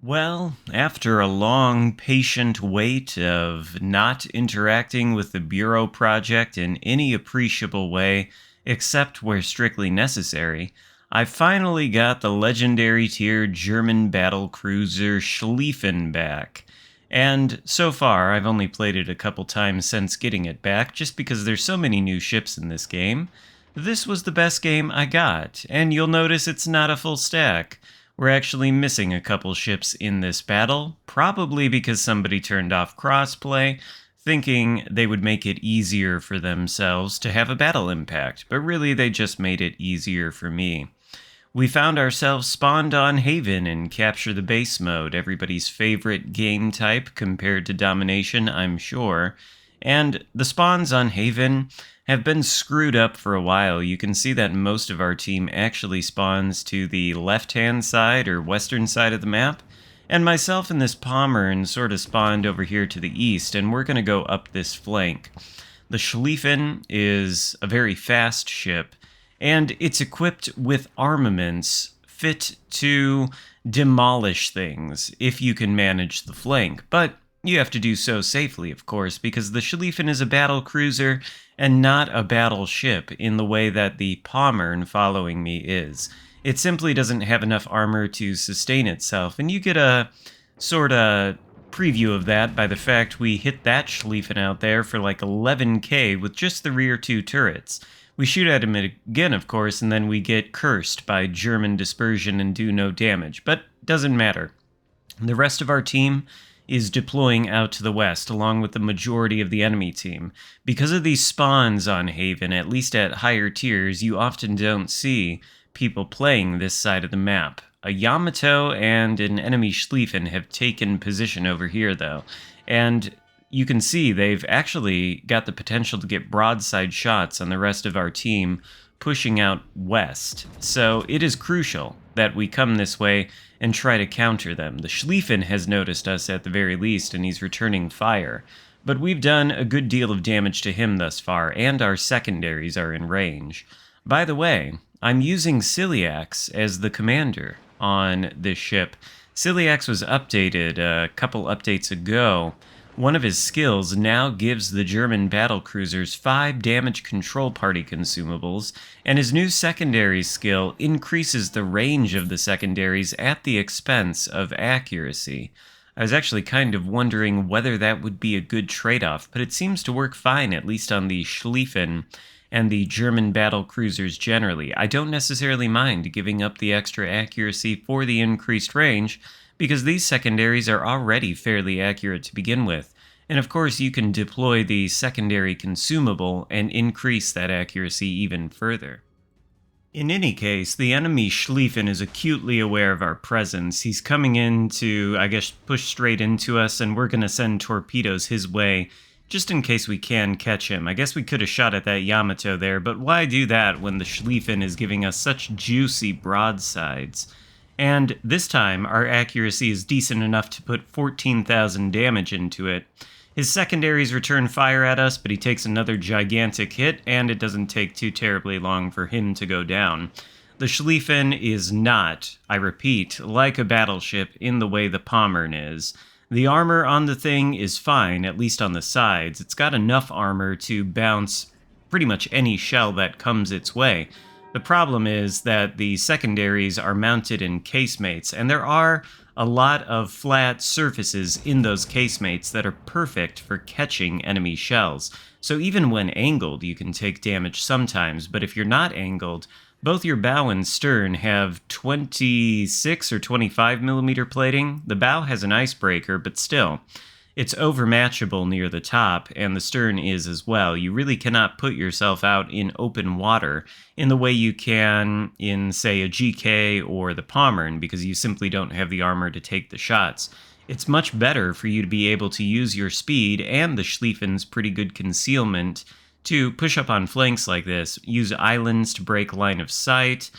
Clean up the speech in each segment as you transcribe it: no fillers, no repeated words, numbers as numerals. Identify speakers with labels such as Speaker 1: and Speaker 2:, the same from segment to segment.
Speaker 1: Well, after a long, patient wait of not interacting with the Bureau project in any appreciable way, except where strictly necessary, I finally got the legendary tier German battle cruiser Schlieffen back. And so far, I've only played it a couple times since getting it back, just because there's so many new ships in this game. This was the best game I got, and you'll notice it's not a full stack. We're actually missing a couple ships in this battle, probably because somebody turned off crossplay, thinking they would make it easier for themselves to have a battle impact, but really they just made it easier for me. We found ourselves spawned on Haven in Capture the Base mode, everybody's favorite game type compared to Domination, I'm sure. And the spawns on Haven have been screwed up for a while. You can see that most of our team actually spawns to the left-hand side or western side of the map, and myself and this Pommern sort of spawned over here to the east, and we're going to go up this flank. The Schlieffen is a very fast ship, and it's equipped with armaments fit to demolish things if you can manage the flank, but you have to do so safely, of course, because the Schlieffen is a battle cruiser and not a battleship in the way that the Pommern following me is. It simply doesn't have enough armor to sustain itself, and you get a sort of preview of that by the fact we hit that Schlieffen out there for like 11k with just the rear two turrets. We shoot at him again, of course, and then we get cursed by German dispersion and do no damage, but doesn't matter. The rest of our team is deploying out to the west, along with the majority of the enemy team. Because of these spawns on Haven, at least at higher tiers, you often don't see people playing this side of the map. A Yamato and an enemy Schlieffen have taken position over here, though, and you can see they've actually got the potential to get broadside shots on the rest of our team pushing out west. So it is crucial that we come this way and try to counter them. The Schlieffen has noticed us at the very least, and he's returning fire. But we've done a good deal of damage to him thus far, and our secondaries are in range. By the way, I'm using Ciliax as the commander on this ship. Ciliax was updated a couple updates ago. One of his skills now gives the German battlecruisers 5 damage control party consumables, and his new secondary skill increases the range of the secondaries at the expense of accuracy. I was actually kind of wondering whether that would be a good trade-off, but it seems to work fine, at least on the Schlieffen and the German battlecruisers generally. I don't necessarily mind giving up the extra accuracy for the increased range, because these secondaries are already fairly accurate to begin with. And of course, you can deploy the secondary consumable and increase that accuracy even further. In any case, the enemy Schlieffen is acutely aware of our presence. He's coming in to, I guess, push straight into us, and we're going to send torpedoes his way, just in case we can catch him. I guess we could have shot at that Yamato there, but why do that when the Schlieffen is giving us such juicy broadsides? And this time, our accuracy is decent enough to put 14,000 damage into it. His secondaries return fire at us, but he takes another gigantic hit, and it doesn't take too terribly long for him to go down. The Schlieffen is not, I repeat, like a battleship in the way the Pommern is. The armor on the thing is fine, at least on the sides. It's got enough armor to bounce pretty much any shell that comes its way. The problem is that the secondaries are mounted in casemates, and there are a lot of flat surfaces in those casemates that are perfect for catching enemy shells. So even when angled, you can take damage sometimes, but if you're not angled, both your bow and stern have 26 or 25 millimeter plating. The bow has an icebreaker, but still, it's overmatchable near the top, and the stern is as well. You really cannot put yourself out in open water in the way you can in, say, a GK or the Pommern, because you simply don't have the armor to take the shots. It's much better for you to be able to use your speed and the Schlieffen's pretty good concealment to push up on flanks like this, use islands to break line of sight,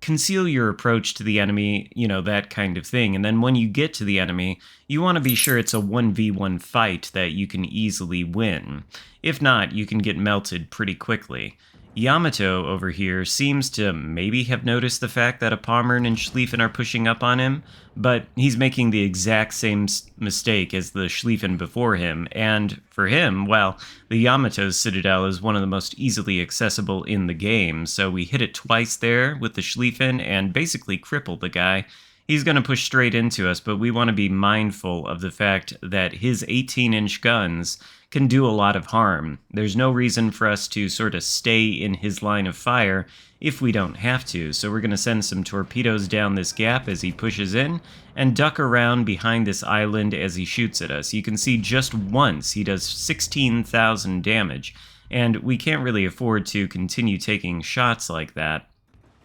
Speaker 1: conceal your approach to the enemy, that kind of thing. And then when you get to the enemy, you want to be sure it's a 1v1 fight that you can easily win. If not, you can get melted pretty quickly. Yamato over here seems to maybe have noticed the fact that a Pommern and Schlieffen are pushing up on him, but he's making the exact same mistake as the Schlieffen before him, and for him, well, the Yamato's citadel is one of the most easily accessible in the game, so we hit it twice there with the Schlieffen and basically crippled the guy. He's going to push straight into us, but we want to be mindful of the fact that his 18-inch guns can do a lot of harm. There's no reason for us to sort of stay in his line of fire if we don't have to, so we're going to send some torpedoes down this gap as he pushes in and duck around behind this island as he shoots at us. You can see just once he does 16,000 damage, and we can't really afford to continue taking shots like that.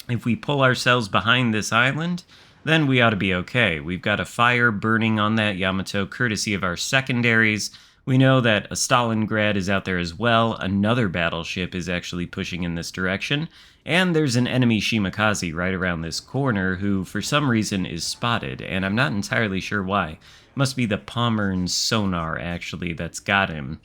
Speaker 1: If we pull ourselves behind this island, then we ought to be okay. We've got a fire burning on that Yamato courtesy of our secondaries. We know that a Stalingrad is out there as well. Another battleship is actually pushing in this direction. And there's an enemy Shimakaze right around this corner who, for some reason, is spotted, and I'm not entirely sure why. Must be the Pommern's sonar, actually, that's got him.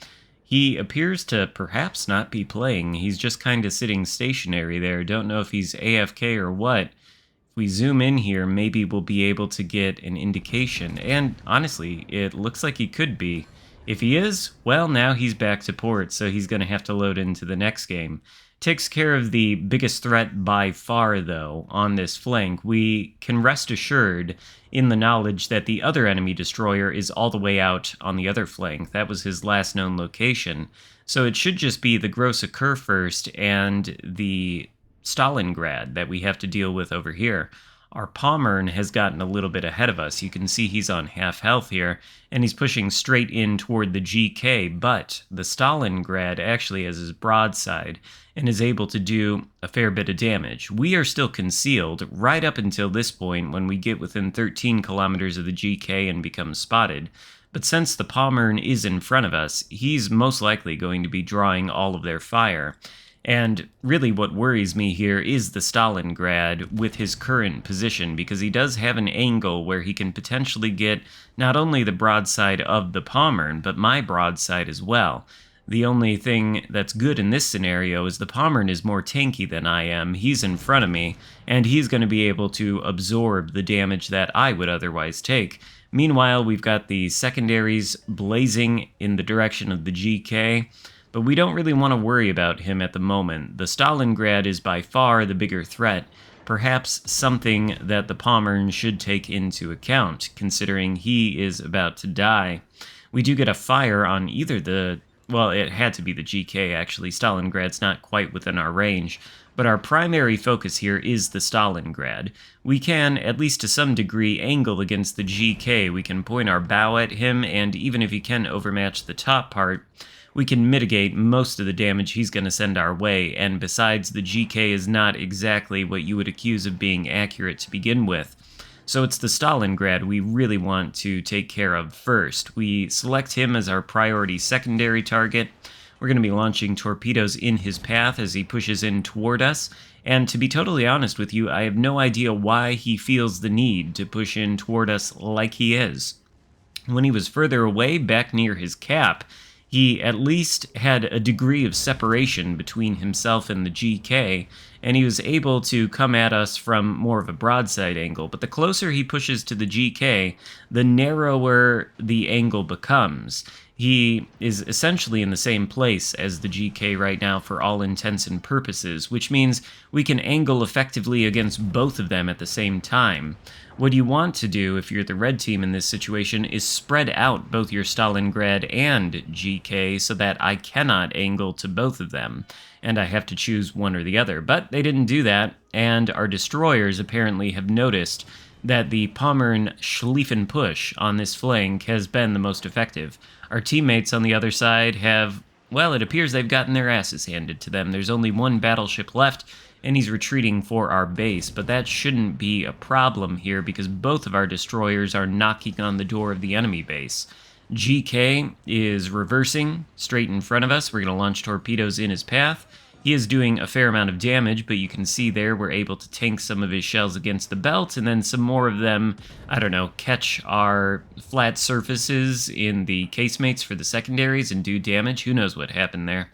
Speaker 1: He appears to perhaps not be playing. He's just kind of sitting stationary there. Don't know if he's AFK or what. If we zoom in here, maybe we'll be able to get an indication. And honestly, it looks like he could be. If he is, well, now he's back to port, so he's going to have to load into the next game. Takes care of the biggest threat by far, though, on this flank. We can rest assured in the knowledge that the other enemy destroyer is all the way out on the other flank. That was his last known location. So it should just be the Grosse Kurfürst and the Stalingrad that we have to deal with over here. Our Pommern has gotten a little bit ahead of us. You can see he's on half health here, and he's pushing straight in toward the GK, but the Stalingrad actually has his broadside and is able to do a fair bit of damage. We are still concealed right up until this point when we get within 13 kilometers of the GK and become spotted. But since the Pommern is in front of us, he's most likely going to be drawing all of their fire. And really what worries me here is the Stalingrad with his current position, because he does have an angle where he can potentially get not only the broadside of the Pommern, but my broadside as well. The only thing that's good in this scenario is the Pommern is more tanky than I am. He's in front of me, and he's going to be able to absorb the damage that I would otherwise take. Meanwhile, we've got the secondaries blazing in the direction of the GK, but we don't really want to worry about him at the moment. The Stalingrad is by far the bigger threat, perhaps something that the Pommern should take into account, considering he is about to die. We do get a fire on either well, it had to be the GK, actually. Stalingrad's not quite within our range, but our primary focus here is the Stalingrad. We can, at least to some degree, angle against the GK. We can point our bow at him, and even if he can overmatch the top part, we can mitigate most of the damage he's going to send our way, and besides, the GK is not exactly what you would accuse of being accurate to begin with. So it's the Stalingrad we really want to take care of first. We select him as our priority secondary target. We're going to be launching torpedoes in his path as he pushes in toward us, and to be totally honest with you, I have no idea why he feels the need to push in toward us like he is. When he was further away, back near his cap, he at least had a degree of separation between himself and the GK, and he was able to come at us from more of a broadside angle. But the closer he pushes to the GK, the narrower the angle becomes. He is essentially in the same place as the GK right now for all intents and purposes, which means we can angle effectively against both of them at the same time. What you want to do, if you're the red team in this situation, is spread out both your Stalingrad and GK so that I cannot angle to both of them, and I have to choose one or the other. But they didn't do that, and our destroyers apparently have noticed that the Pommern Schlieffen push on this flank has been the most effective. Our teammates on the other side have, well, it appears they've gotten their asses handed to them. There's only one battleship left, and he's retreating for our base, but that shouldn't be a problem here because both of our destroyers are knocking on the door of the enemy base. GK is reversing straight in front of us. We're going to launch torpedoes in his path. He is doing a fair amount of damage, but you can see there we're able to tank some of his shells against the belt, and then some more of them, I don't know, catch our flat surfaces in the casemates for the secondaries and do damage. Who knows what happened there.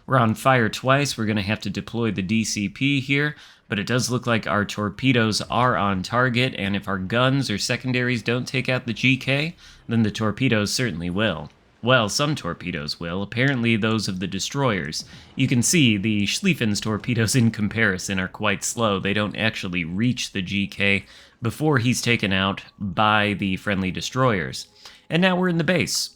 Speaker 1: We're on fire twice. We're going to have to deploy the DCP here, but it does look like our torpedoes are on target, and if our guns or secondaries don't take out the GK, then the torpedoes certainly will. Well, some torpedoes will, apparently those of the destroyers. You can see the Schlieffen's torpedoes in comparison are quite slow. They don't actually reach the GK before he's taken out by the friendly destroyers. And now we're in the base.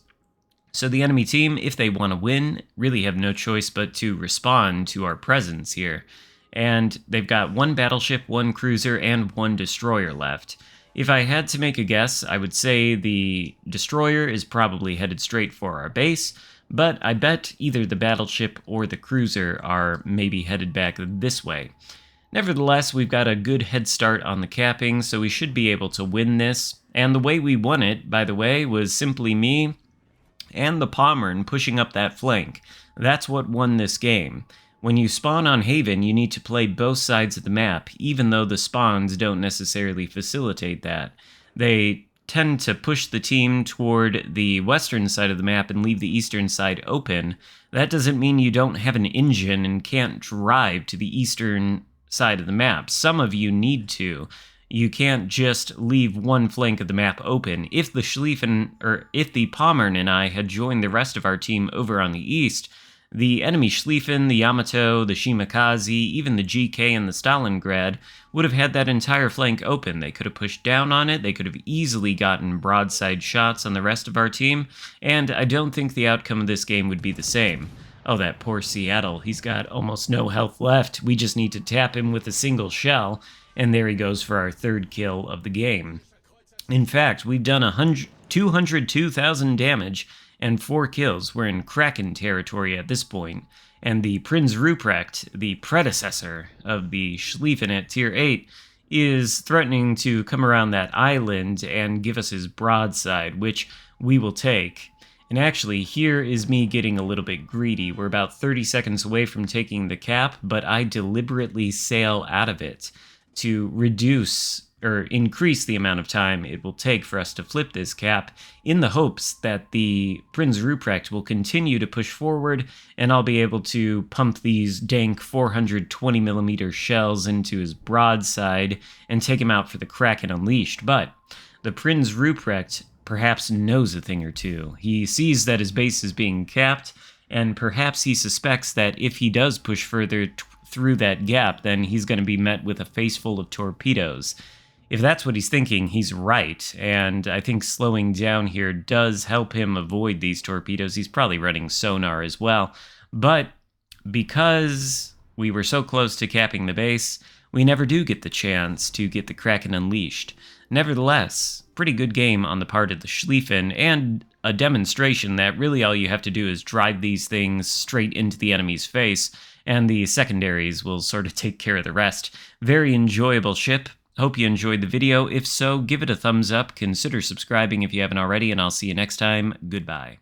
Speaker 1: So the enemy team, if they want to win, really have no choice but to respond to our presence here. And they've got one battleship, one cruiser, and one destroyer left. If I had to make a guess, I would say the destroyer is probably headed straight for our base, but I bet either the battleship or the cruiser are maybe headed back this way. Nevertheless, we've got a good head start on the capping, so we should be able to win this. And the way we won it, by the way, was simply me and the Pommern pushing up that flank. That's what won this game. When you spawn on Haven, you need to play both sides of the map, even though the spawns don't necessarily facilitate that. They tend to push the team toward the western side of the map and leave the eastern side open. That doesn't mean you don't have an engine and can't drive to the eastern side of the map. Some of you need to. You can't just leave one flank of the map open. If the Schlieffen, or if the Pommern and I had joined the rest of our team over on the east, the enemy Schlieffen, the Yamato, the Shimakaze, even the GK and the Stalingrad would have had that entire flank open. They could have pushed down on it, they could have easily gotten broadside shots on the rest of our team, and I don't think the outcome of this game would be the same. Oh, that poor Seattle, he's got almost no health left. We just need to tap him with a single shell, and there he goes for our third kill of the game. In fact, we've done 202,000 damage and 4 kills. We're in Xarkun territory at this point, and the Prinz Ruprecht, the predecessor of the Schlieffen at Tier 8, is threatening to come around that island and give us his broadside, which we will take. And actually, here is me getting a little bit greedy. We're about 30 seconds away from taking the cap, but I deliberately sail out of it to reduce or increase the amount of time it will take for us to flip this cap, in the hopes that the Prinz Ruprecht will continue to push forward and I'll be able to pump these dank 420mm shells into his broadside and take him out for the Kraken Unleashed. But the Prinz Ruprecht perhaps knows a thing or two. He sees that his base is being capped, and perhaps he suspects that if he does push further through that gap, then he's going to be met with a face full of torpedoes. If that's what he's thinking, he's right, and I think slowing down here does help him avoid these torpedoes. He's probably running sonar as well, but because we were so close to capping the base, we never do get the chance to get the Kraken Unleashed. Nevertheless, pretty good game on the part of the Schlieffen, and a demonstration that really all you have to do is drive these things straight into the enemy's face, and the secondaries will sort of take care of the rest. Very enjoyable ship. Hope you enjoyed the video. If so, give it a thumbs up, consider subscribing if you haven't already, and I'll see you next time. Goodbye.